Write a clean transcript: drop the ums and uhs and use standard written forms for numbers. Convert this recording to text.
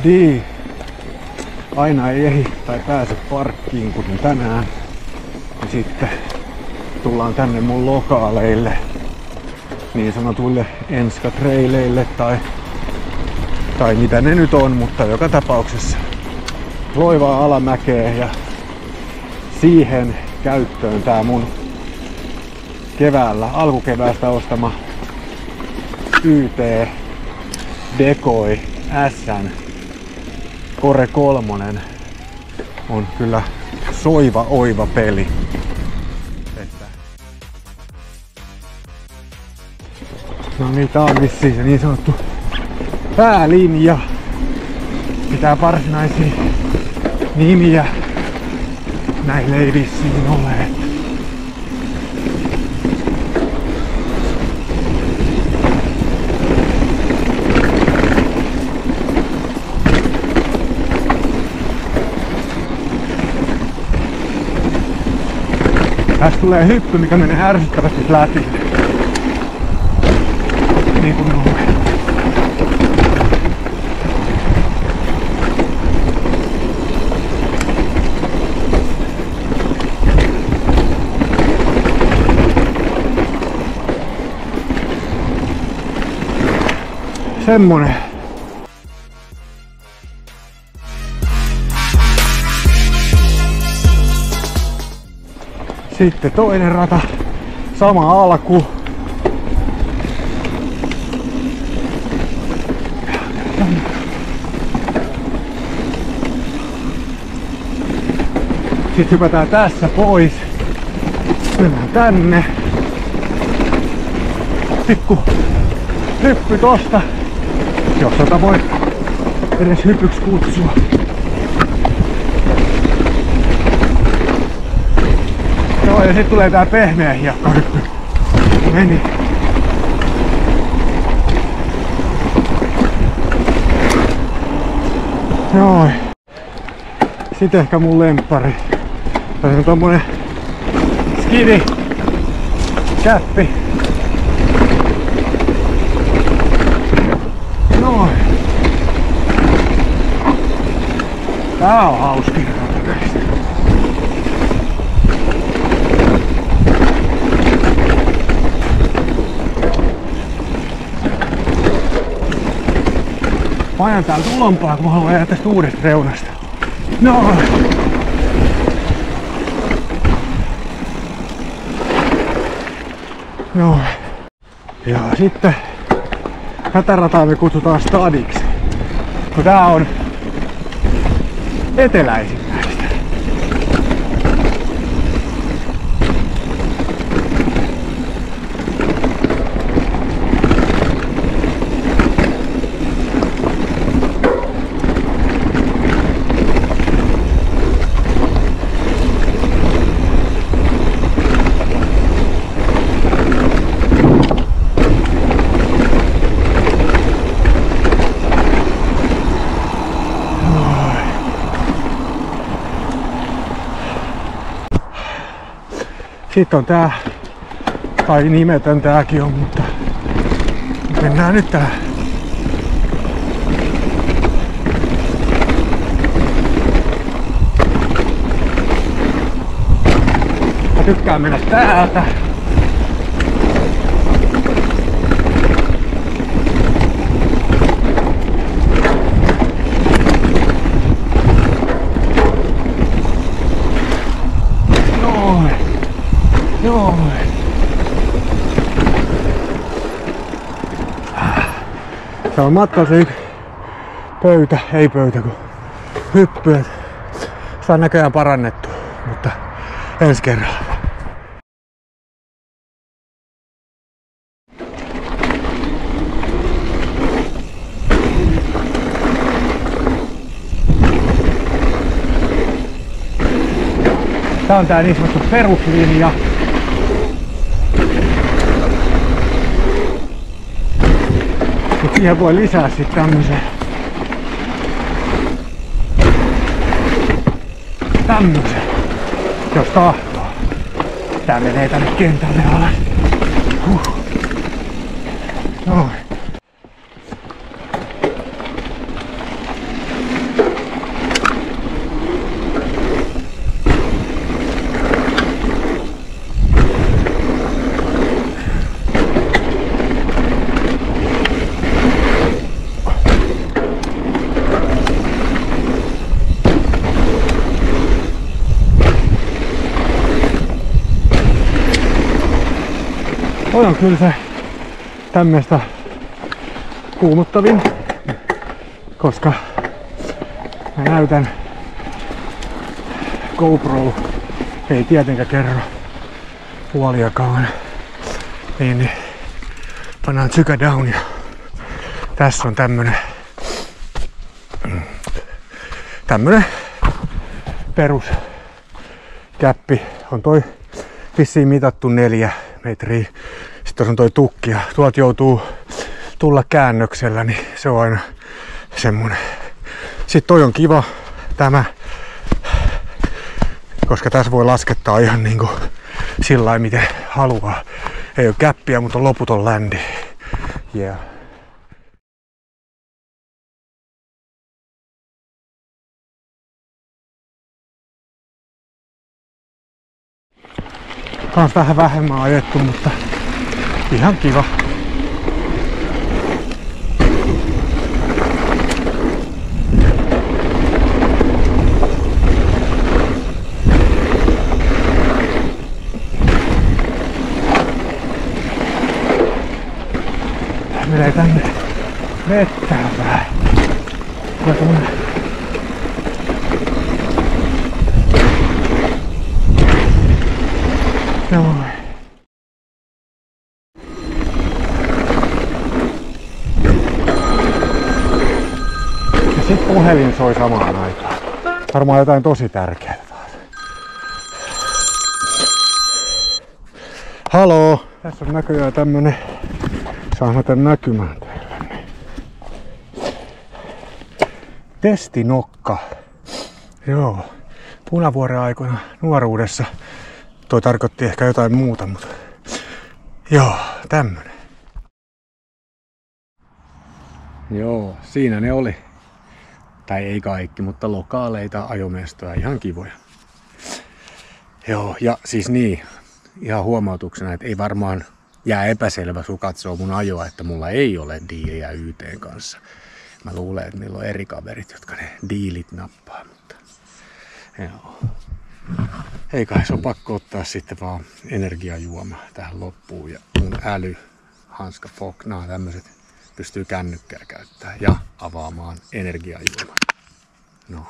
Howdy! Aina ei ehdi tai pääse parkkiin kuten tänään. Ja sitten tullaan tänne mun lokaaleille, niin sanotuille enskatreileille tai mitä ne nyt on, mutta joka tapauksessa loivaa alamäkeä ja siihen käyttöön tää mun alkukeväästä ostama YT Decoy SN Core 3 on kyllä soiva oiva peli. No niin, tää on vissiin se niin sanottu päälinja. Mitään varsinaisia nimiä näille ei vissiin ole. Tästä tulee hyppy, mikä menee ärsyttävästi läpi. Niin kuin noin. Semmonen. Sitten toinen rata, sama alku. Sitten hypätään tässä pois. Mennään tänne. Pikku hyppy tosta, jos tota voi edes hypyksi kutsua. Joo, ja sit tulee tää pehmeä hiekkahyppy. Meni. Joo. Sitten ehkä mun lemppari. Tässä on tommonen skidi käppi. Noin. Tää on hauskin ratakäistä. Mä ajan täältä ulompaa, kun mä haluan ajaa tästä uudesta reunasta. Noin. Noin. Ja sitten tätä rataa me kutsutaan stadiksi, kun tää on eteläisin näistä. Sitten on tää, tai nimetön tääkin on, mutta mennään nyt tää. Mä tykkään mennä täältä. Joo. Tää on matkalla se pöytä, ei pöytä kun hyppy. Sitä on näköjään parannettu, mutta ensi kerralla. Tää on tää niin sanottu peruslinja. Mut siihen voi lisää sit tämmösen. Jos tahtoo. Tää menee tänne kentälle alas. Noin. toi on kyllä se tämmöistä kuumottavin, koska mä näytän GoPro ei tietenkään kerro puoliakaan, niin pannaan sykä down ja tässä on tämmönen peruskäppi. On toi vissiin mitattu 4 metriä. Sitten on toi tukki ja tuolta joutuu tulla käännöksellä, niin se on aina semmonen. Sitten toi on kiva tämä, koska tässä voi laskettaa ihan niinku sillain miten haluaa. Ei oo käppiä, mutta on loputon ländi. Yeah. Kans vähän vähemmän ajettu, mutta ihan kiva. Menee tänne vettään vähän. Ja tommonen noin. Ja sit puhelin soi samaan aikaan. Varmaan jotain tosi tärkeää taas. Haloo! Tässä on näköjään tämmönen. Saan mä tän näkymään teille. Testinokka. Joo. Punavuoren aikoina nuoruudessa. Toi tarkoitti ehkä jotain muuta, mutta joo, tämmönen. Joo, siinä ne oli. Tai ei kaikki, mutta lokaaleita ajomestoja, ihan kivoja. Joo, ja siis niin, ihan huomautuksena, että ei varmaan jää epäselvä, sun katsoo mun ajoa, että mulla ei ole diiliä YT:n kanssa. Mä luulen, että meillä on eri kaverit, jotka ne diilit nappaa, mutta joo. Ei kai se on pakko ottaa sitten vaan energiajuoma tähän loppuun ja mun hanska Fok, nää tämmöset pystyy kännykkää käyttämään ja avaamaan energiajuomaa. No.